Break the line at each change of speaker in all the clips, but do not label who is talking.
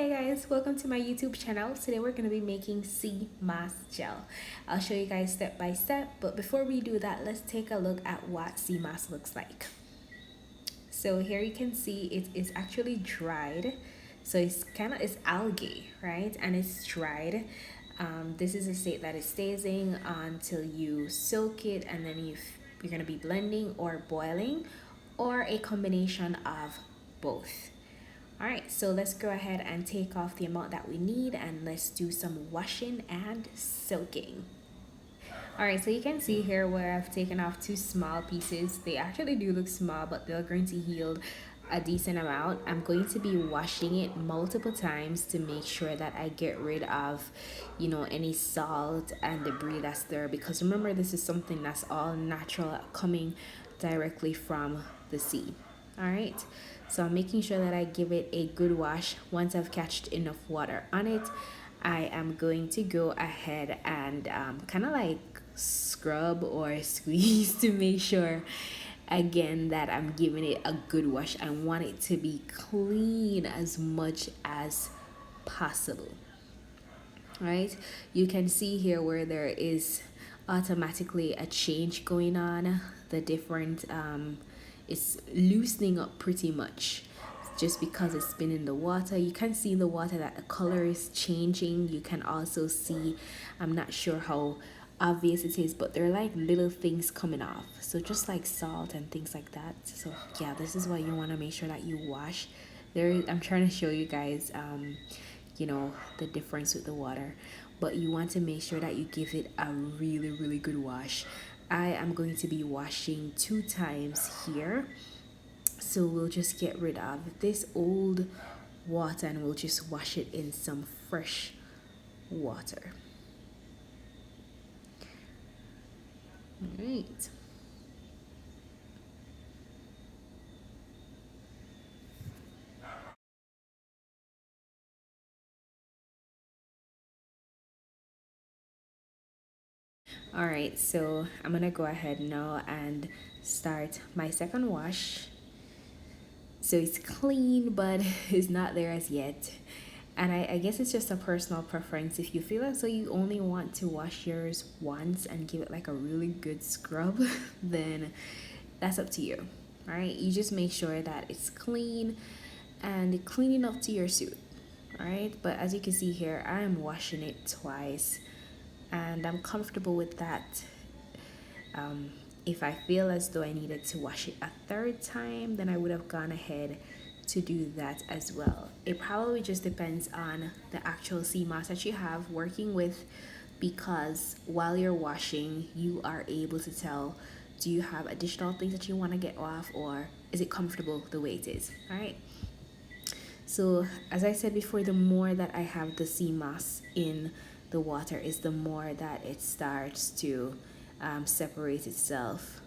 Hey guys, welcome to my YouTube channel. Today we're going to be making sea moss gel. I'll show you guys step by step, but before we do that, let's take a look at what sea moss looks like. So here you can see it is actually dried. So it's algae, right? And it's dried. This is a state that it stays in until you soak it, and then you're going to be blending or boiling, or a combination of both. All right, so let's go ahead and take off the amount that we need, and let's do some washing and soaking. All right, so you can see here where I've taken off two small pieces. They actually do look small, but they're going to yield a decent amount. I'm going to be washing it multiple times to make sure that I get rid of, any salt and debris that's there, because remember, this is something that's all natural, coming directly from the sea. All right, so I'm making sure that I give it a good wash. Once I've catched enough water on it, I am going to go ahead and kind of like scrub or squeeze to make sure again that I'm giving it a good wash. I want it to be clean as much as possible. Right, you can see here where there is automatically a change going on. The different it's loosening up pretty much just because it's been in the water. You can see in the water that the color is changing. You can also see, I'm not sure how obvious it is, but they're like little things coming off, so just like salt and things like that. So yeah, this is why you want to make sure that you wash. I'm trying to show you guys the difference with the water, but you want to make sure that you give it a really good wash. I am going to be washing 2 times here, so we'll just get rid of this old water and we'll just wash it in some fresh water. All right. All right, so I'm gonna go ahead now and start my second wash. So it's clean, but it's not there as yet. And I guess it's just a personal preference. If you feel as though you only want to wash yours once and give it like a really good scrub, then that's up to you. All right, you just make sure that it's clean and clean enough to your suit. All right, but as you can see here, I am washing it twice and I'm comfortable with that. If I feel as though I needed to wash it a third time, then I would have gone ahead to do that as well. It probably just depends on the actual sea moss that you have working with, because while you're washing, you are able to tell, do you have additional things that you want to get off, or is it comfortable the way it is? All right. So as I said before, the more that I have the sea moss in the water is the more that it starts to separate itself,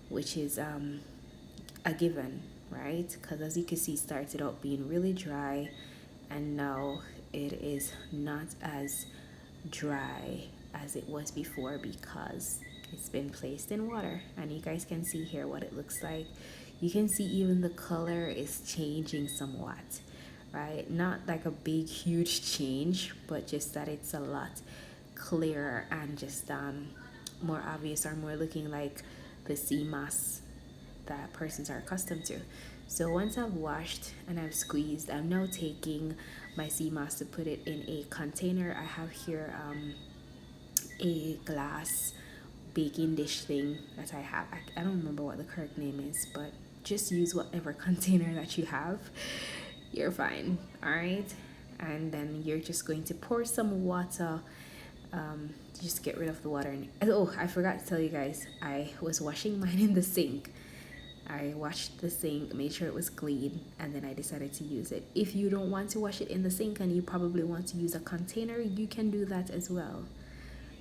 which is a given, right? Because as you can see, it started out being really dry and now it is not as dry as it was before because it's been placed in water. And you guys can see here what it looks like. You can see even the color is changing somewhat, right? Not like a big huge change, but just that it's a lot clearer and just more obvious, or more looking like the sea moss that persons are accustomed to. So once I've washed and I've squeezed, I'm now taking my sea moss to put it in a container. I have here a glass baking dish thing that I have. I don't remember what the correct name is, but just use whatever container that you have. You're fine. All right, and then you're just going to pour some water, just get rid of the water. Oh, I forgot to tell you guys, I was washing mine in the sink. I washed the sink, made sure it was clean, and then I decided to use it. If you don't want to wash it in the sink and you probably want to use a container, you can do that as well.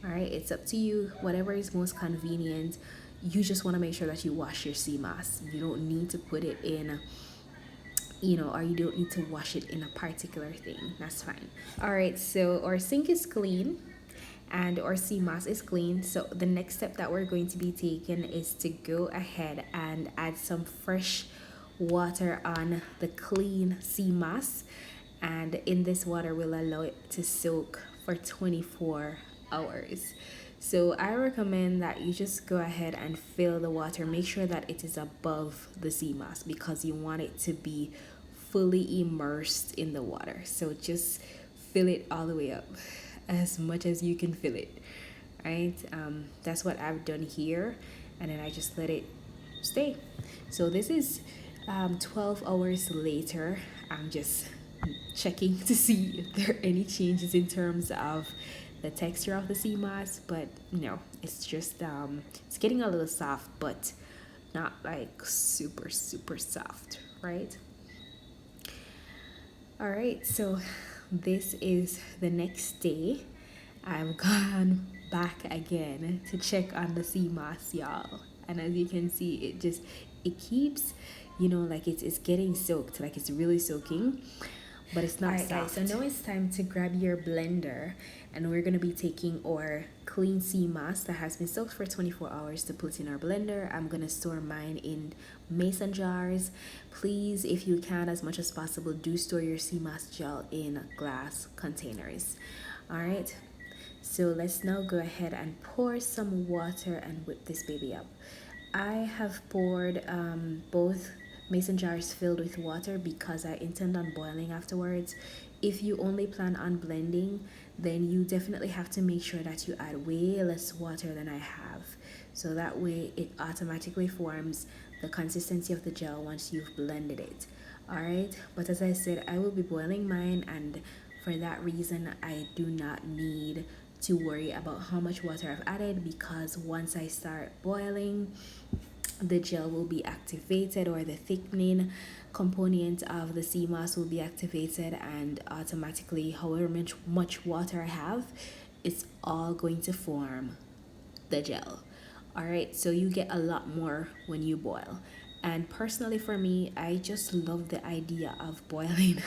All right, it's up to you, whatever is most convenient. You just want to make sure that you wash your sea moss. You don't need to put it in, or you don't need to wash it in a particular thing. That's fine. All right, so our sink is clean and our sea moss is clean. So the next step that we're going to be taking is to go ahead and add some fresh water on the clean sea moss and in this water we'll allow it to soak for 24 hours. So I recommend that you just go ahead and fill the water. Make sure that it is above the sea moss because you want it to be fully immersed in the water. So just fill it all the way up, as much as you can fill it, right? That's what I've done here, and then I just let it stay. So this is 12 hours later. I'm just checking to see if there are any changes in terms of the texture of the sea moss, but no, it's just it's getting a little soft, but not like super super soft, right? All right, so this is the next day. I've gone back again to check on the sea moss, y'all. And as you can see, it keeps, like it's getting soaked, like it's really soaking, but it's not. All right, guys, so now it's time to grab your blender, and we're gonna be taking our clean sea moss that has been soaked for 24 hours to put in our blender. I'm gonna store mine in mason jars. Please, if you can, as much as possible, do store your sea moss gel in glass containers. All right, so let's now go ahead and pour some water and whip this baby up. I have poured both mason jars filled with water because I intend on boiling afterwards. If you only plan on blending, then you definitely have to make sure that you add way less water than I have. So that way it automatically forms the consistency of the gel once you've blended it. Alright, but as I said, I will be boiling mine, and for that reason I do not need to worry about how much water I've added, because once I start boiling, the gel will be activated, or the thickening component of the sea moss will be activated, and automatically, however much water I have, it's all going to form the gel. All right, so you get a lot more when you boil. And personally for me, I just love the idea of boiling,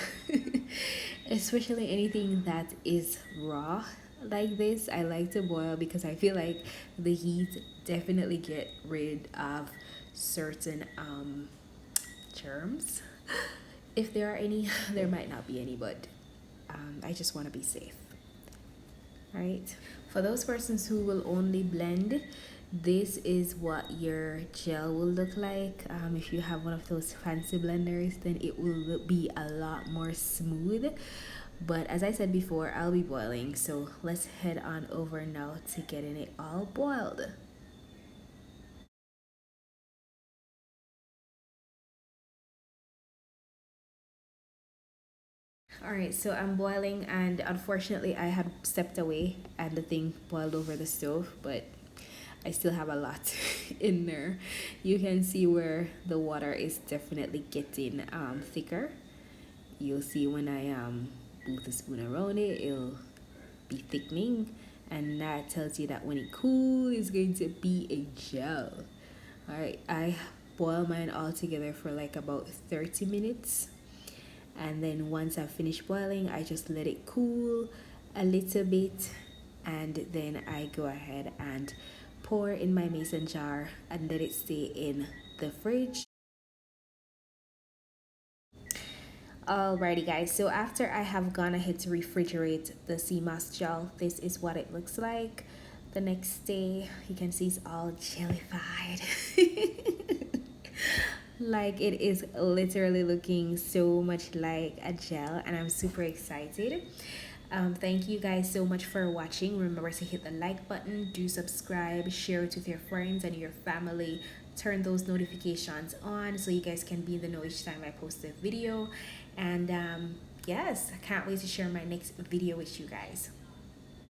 especially anything that is raw like this. I like to boil because I feel like the heat definitely get rid of certain germs. If there are any, there might not be any, but I just want to be safe. Right, for those persons who will only blend, this is what your gel will look like. If you have one of those fancy blenders, then it will be a lot more smooth. But as I said before, I'll be boiling, so let's head on over now to getting it all boiled. All right, so I'm boiling, and unfortunately I had stepped away and the thing boiled over the stove, but I still have a lot in there. You can see where the water is definitely getting thicker. You'll see when I move the spoon around it, it'll be thickening, and that tells you that when it cools, it's going to be a gel. All right, I boil mine all together for like about 30 minutes, and then once I've finished boiling, I just let it cool a little bit, and then I go ahead and pour in my mason jar and let it stay in the fridge. Alrighty guys, so after I have gone ahead to refrigerate the sea moss gel, this is what it looks like. The next day, you can see it's all jellified. Like, it is literally looking so much like a gel, and I'm super excited. Thank you guys so much for watching. Remember to hit the like button, do subscribe, share it with your friends and your family, turn those notifications on so you guys can be in the know each time I post a video. And yes, I can't wait to share my next video with you guys.